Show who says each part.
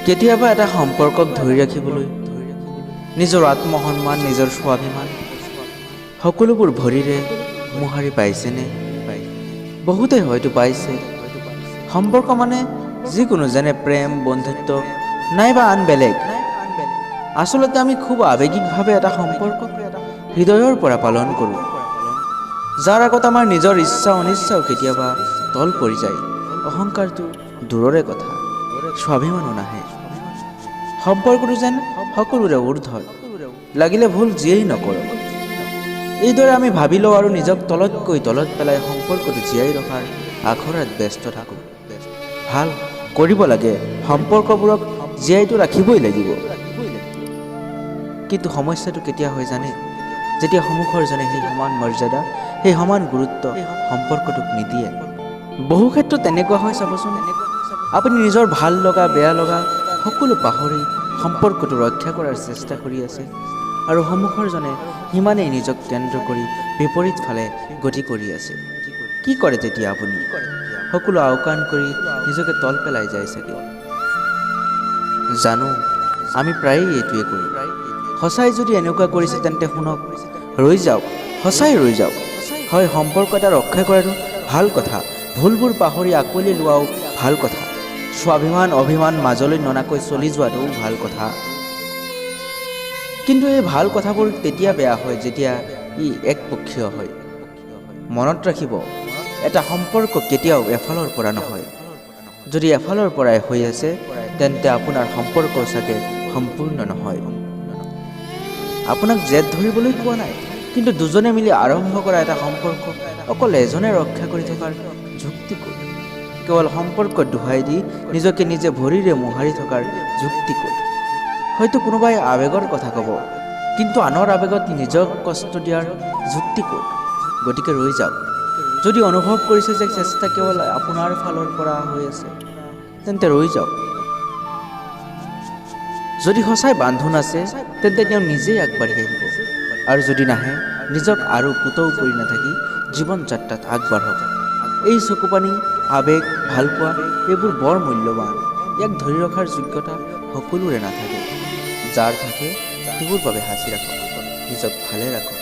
Speaker 1: কেতিয়াবা এটা সম্পৰ্কক ধৰি ৰাখিবলৈ নিজৰ আত্মসন্মান, নিজৰ স্বাভিমান সকলোবোৰ ভৰিৰে মোহাৰি পাইছেনে? বহুতে হয়তো পাইছে। সম্পৰ্ক মানে যিকোনো, যেনে প্ৰেম, বন্ধুত্ব নাইবা আন বেলেগ। আচলতে আমি খুব আৱেগিকভাৱে এটা সম্পৰ্ক হৃদয়ৰ পৰা পালন কৰোঁ, যাৰ আগত আমাৰ নিজৰ ইচ্ছা অনিচ্ছাও কেতিয়াবা তল পৰি যায়। অহংকাৰটো দূৰৰে কথা, স্বাভিমানো নাহে। সম্পৰ্কটো যেন সকলোৰে ঊৰ্ধত, লাগিলে ভুল যিয়েই নকৰক। এইদৰে আমি ভাবি লওঁ আৰু নিজক তলতকৈ তলত পেলাই সম্পৰ্কটো জীয়াই ৰখাৰ আখৰাত ব্যস্ত থাকোঁ। ভাল কৰিব লাগে, সম্পৰ্কবোৰক জীয়াইতো ৰাখিবই লাগিব। কিন্তু সমস্যাটো কেতিয়া হয় জানে? যেতিয়া সন্মুখৰজনে সেই সমান মৰ্যাদা, সেই সমান গুৰুত্ব সম্পৰ্কটোক নিদিয়ে। বহু ক্ষেত্ৰত তেনেকুৱা হয় চাবচোন। আপুনি নিজৰ ভাল লগা, বেয়া লগা সকলো পাহৰি সম্পৰ্কটো ৰক্ষা কৰাৰ চেষ্টা কৰি আছে, আৰু সন্মুখৰজনে সিমানেই নিজক কেন্দ্ৰ কৰি বিপৰীত ফালে গতি কৰি আছে। কি কৰে তেতিয়া আপুনি? সকলো আওকাণ কৰি নিজকে তল পেলাই যায় চাগে। জানো, আমি প্ৰায়েই এইটোৱে কৰোঁ। সঁচাই যদি এনেকুৱা কৰিছে তেন্তে শুনক, ৰৈ যাওক, সঁচাই ৰৈ যাওক। হয়, সম্পৰ্ক এটা ৰক্ষা কৰাটো ভাল কথা, ভুলবোৰ পাহৰি আঁকোৱালি লোৱাও ভাল কথা, স্বাভিমান অভিমান মাজলৈ ননাকৈ চলি যোৱাটোও ভাল কথা। কিন্তু এই ভাল কথাবোৰ তেতিয়া বেয়া হয় যেতিয়া ই একপক্ষীয় হয়। মনত ৰাখিব, এটা সম্পৰ্ক কেতিয়াও এফালৰ পৰা নহয়। যদি এফালৰ পৰাই হৈ আছে তেন্তে আপোনাৰ সম্পৰ্ক চাগে সম্পূৰ্ণ নহয়। আপোনাক জেদ ধৰিবলৈ কোৱা নাই, কিন্তু দুজনে মিলি আৰম্ভ কৰা এটা সম্পৰ্ক অকল এজনে ৰক্ষা কৰি থকাৰ যুক্তি ক'ত? কেৱল সম্পৰ্ক দোহাই দি নিজকে নিজে ভৰিৰে মোহাৰি থকাৰ যুক্তি ক'ত? হয়তো কোনোবাই আৱেগৰ কথা ক'ব, কিন্তু আনৰ আৱেগত নিজক কষ্ট দিয়াৰ যুক্তি ক'ত? গতিকে ৰৈ যাওক। যদি অনুভৱ কৰিছে যে চেষ্টা কেৱল আপোনাৰ ফালৰ পৰা হৈ আছে, তেন্তে ৰৈ যাওক। যদি সঁচাই বান্ধোন আছে তেন্তে তেওঁ নিজেই আগবাঢ়ি আহিব, আৰু যদি নাহে, নিজক আৰু পুতৌ কৰি নাথাকি জীৱন যাত্ৰাত আগবাঢ়ক। এই চকুপানী, আৱেগ, ভালপোৱা এইবোৰ বৰ মূল্যৱান। ইয়াক ধৰি ৰখাৰ যোগ্যতা সকলোৰে নাথাকে। যাৰ থাকে তেওঁৰ বাবে সাঁচি ৰাখক, নিজক ভালে ৰাখক।